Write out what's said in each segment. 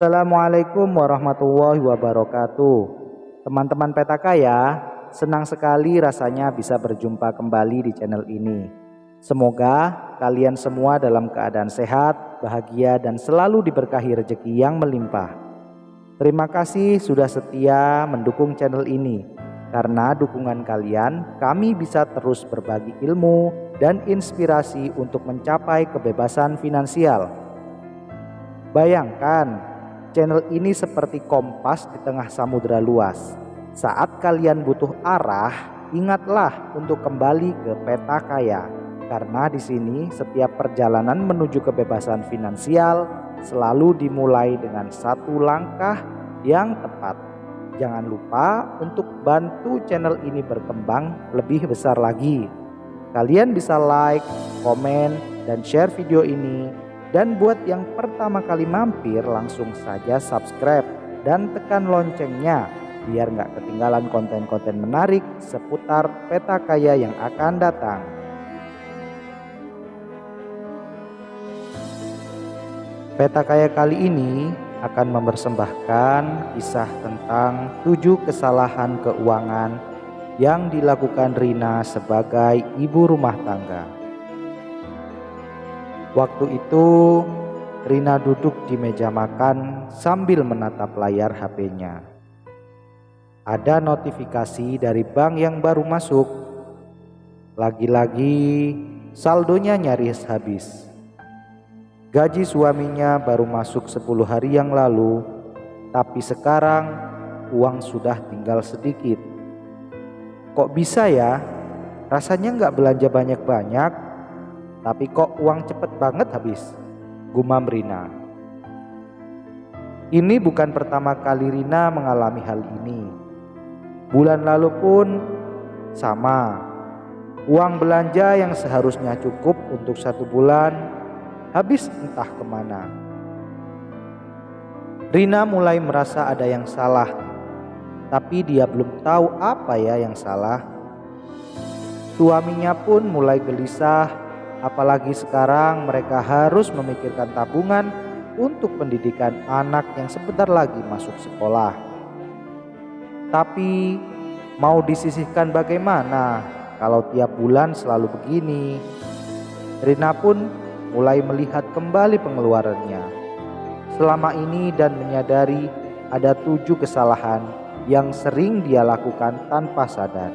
Assalamualaikum warahmatullahi wabarakatuh. Teman-teman Peta Kaya, senang sekali rasanya bisa berjumpa kembali di channel ini. Semoga kalian semua dalam keadaan sehat, bahagia, dan selalu diberkahi rezeki yang melimpah. Terima kasih sudah setia mendukung channel ini. Karena dukungan kalian, kami bisa terus berbagi ilmu dan inspirasi untuk mencapai kebebasan finansial. Bayangkan, channel ini seperti kompas di tengah samudera luas. Saat kalian butuh arah, ingatlah untuk kembali ke Peta Kaya. Karena di sini setiap perjalanan menuju kebebasan finansial selalu dimulai dengan satu langkah yang tepat. Jangan lupa untuk bantu channel ini berkembang lebih besar lagi. Kalian bisa like, komen, dan share video ini. Dan buat yang pertama kali mampir, langsung saja subscribe dan tekan loncengnya biar nggak ketinggalan konten-konten menarik seputar Peta Kaya yang akan datang. Peta Kaya kali ini akan mempersembahkan kisah tentang 7 kesalahan keuangan yang dilakukan Rina sebagai ibu rumah tangga. Waktu itu Rina duduk di meja makan sambil menatap layar HP-nya. Ada notifikasi dari bank yang baru masuk. Lagi-lagi saldonya nyaris habis. Gaji suaminya baru masuk 10 hari yang lalu, tapi sekarang uang sudah tinggal sedikit. Kok bisa ya? Rasanya nggak belanja banyak-banyak, tapi kok uang cepet banget habis, gumam Rina. Ini bukan pertama kali Rina mengalami hal ini. Bulan lalu pun sama. Uang belanja yang seharusnya cukup untuk 1 bulan, habis entah kemana. Rina mulai merasa ada yang salah, tapi dia belum tahu apa ya yang salah. Suaminya pun mulai gelisah. Apalagi sekarang mereka harus memikirkan tabungan untuk pendidikan anak yang sebentar lagi masuk sekolah. Tapi mau disisihkan bagaimana kalau tiap bulan selalu begini? Rina pun mulai melihat kembali pengeluarannya selama ini dan menyadari ada 7 kesalahan yang sering dia lakukan tanpa sadar.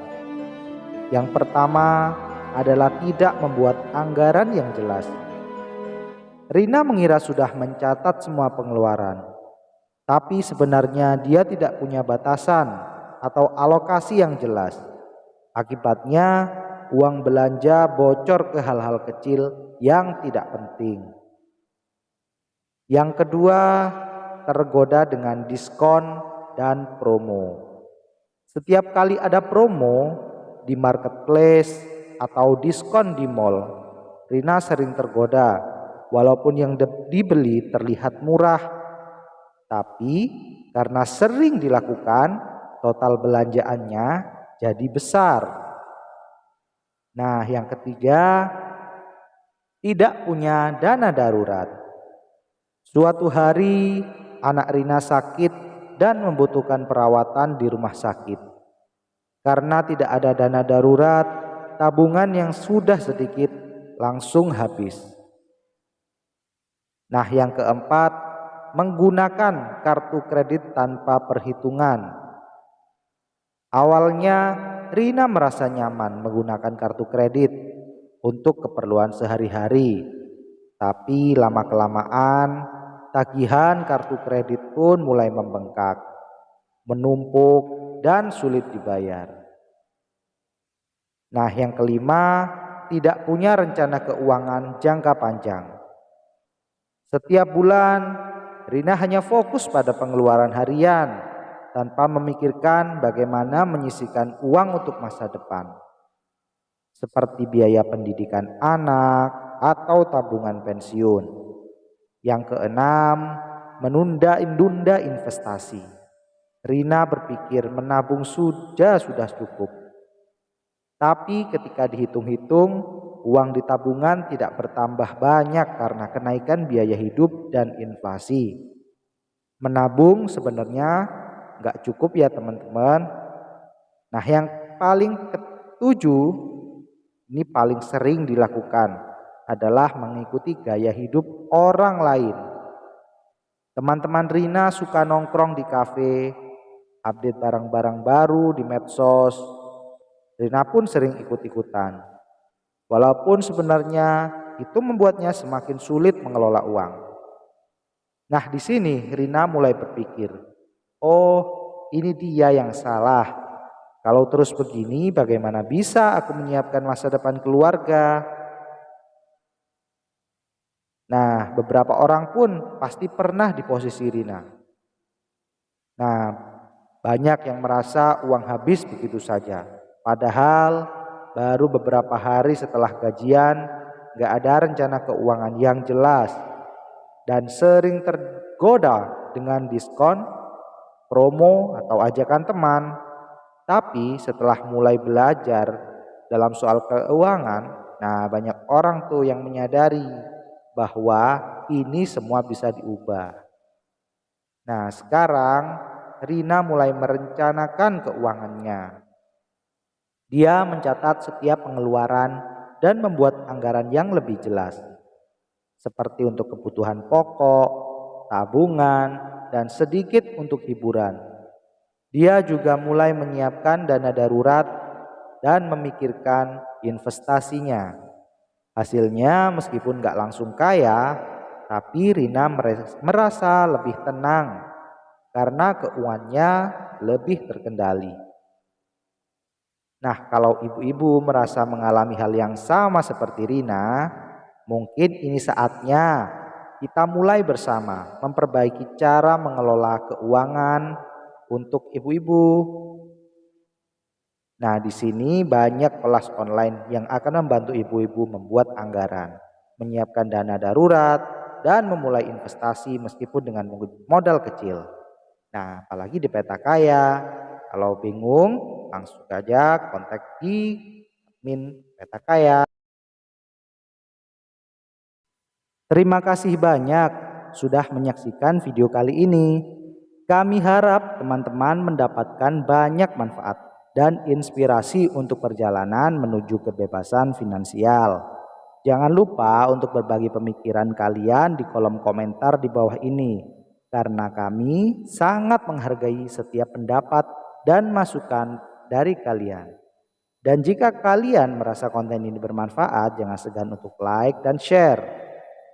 Yang pertama adalah tidak membuat anggaran yang jelas. Rina mengira sudah mencatat semua pengeluaran, tapi sebenarnya dia tidak punya batasan atau alokasi yang jelas. Akibatnya, uang belanja bocor ke hal-hal kecil yang tidak penting. Yang kedua, tergoda dengan diskon dan promo. Setiap kali ada promo di marketplace atau diskon di mall, Rina sering tergoda. Walaupun yang dibeli terlihat murah, tapi karena sering dilakukan, total belanjaannya jadi besar. Nah, yang ketiga, tidak punya dana darurat. Suatu hari anak Rina sakit dan membutuhkan perawatan di rumah sakit. Karena tidak ada dana darurat, tabungan yang sudah sedikit langsung habis. Nah, yang keempat, menggunakan kartu kredit tanpa perhitungan. Awalnya Rina merasa nyaman menggunakan kartu kredit untuk keperluan sehari-hari. Tapi lama-kelamaan tagihan kartu kredit pun mulai membengkak, menumpuk, dan sulit dibayar. Nah, yang kelima, tidak punya rencana keuangan jangka panjang. Setiap bulan, Rina hanya fokus pada pengeluaran harian tanpa memikirkan bagaimana menyisihkan uang untuk masa depan. Seperti biaya pendidikan anak atau tabungan pensiun. Yang keenam, menunda investasi. Rina berpikir menabung sudah cukup. Tapi ketika dihitung-hitung, uang di tabungan tidak bertambah banyak karena kenaikan biaya hidup dan inflasi. Menabung sebenarnya nggak cukup ya teman-teman. Nah, yang paling ketujuh, ini paling sering dilakukan adalah mengikuti gaya hidup orang lain. Teman-teman Rina suka nongkrong di kafe, update barang-barang baru di medsos. Rina pun sering ikut-ikutan. Walaupun sebenarnya itu membuatnya semakin sulit mengelola uang. Nah, di sini Rina mulai berpikir, oh, ini dia yang salah. Kalau terus begini, bagaimana bisa aku menyiapkan masa depan keluarga? Nah, beberapa orang pun pasti pernah di posisi Rina. Nah, banyak yang merasa uang habis begitu saja. Padahal baru beberapa hari setelah gajian, gak ada rencana keuangan yang jelas. Dan sering tergoda dengan diskon, promo, atau ajakan teman. Tapi setelah mulai belajar dalam soal keuangan, nah banyak orang tuh yang menyadari bahwa ini semua bisa diubah. Nah, sekarang Rina mulai merencanakan keuangannya. Dia mencatat setiap pengeluaran dan membuat anggaran yang lebih jelas, seperti untuk kebutuhan pokok, tabungan, dan sedikit untuk hiburan. Dia juga mulai menyiapkan dana darurat dan memikirkan investasinya. Hasilnya meskipun gak langsung kaya, tapi Rina merasa lebih tenang karena keuangannya lebih terkendali. Nah, kalau ibu-ibu merasa mengalami hal yang sama seperti Rina, mungkin ini saatnya kita mulai bersama memperbaiki cara mengelola keuangan untuk ibu-ibu. Nah, di sini banyak kelas online yang akan membantu ibu-ibu membuat anggaran, menyiapkan dana darurat, dan memulai investasi meskipun dengan modal kecil. Nah, apalagi di Peta Kaya. Kalau bingung, langsung saja kontak di admin Peta Kaya. Terima kasih banyak sudah menyaksikan video kali ini. Kami harap teman-teman mendapatkan banyak manfaat dan inspirasi untuk perjalanan menuju kebebasan finansial. Jangan lupa untuk berbagi pemikiran kalian di kolom komentar di bawah ini, karena kami sangat menghargai setiap pendapat dan masukan dari kalian. Dan jika kalian merasa konten ini bermanfaat, jangan segan untuk like dan share.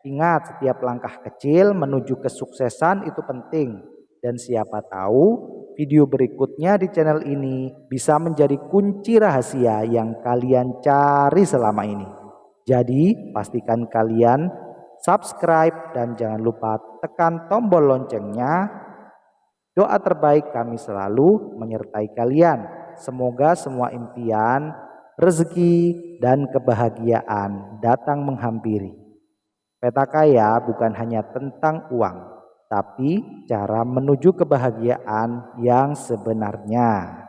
Ingat, setiap langkah kecil menuju kesuksesan itu penting. Dan siapa tahu video berikutnya di channel ini bisa menjadi kunci rahasia yang kalian cari selama ini. Jadi pastikan kalian subscribe dan jangan lupa tekan tombol loncengnya. Doa terbaik kami selalu menyertai kalian. Semoga semua impian, rezeki, dan kebahagiaan datang menghampiri. Peta Kaya bukan hanya tentang uang, tapi cara menuju kebahagiaan yang sebenarnya.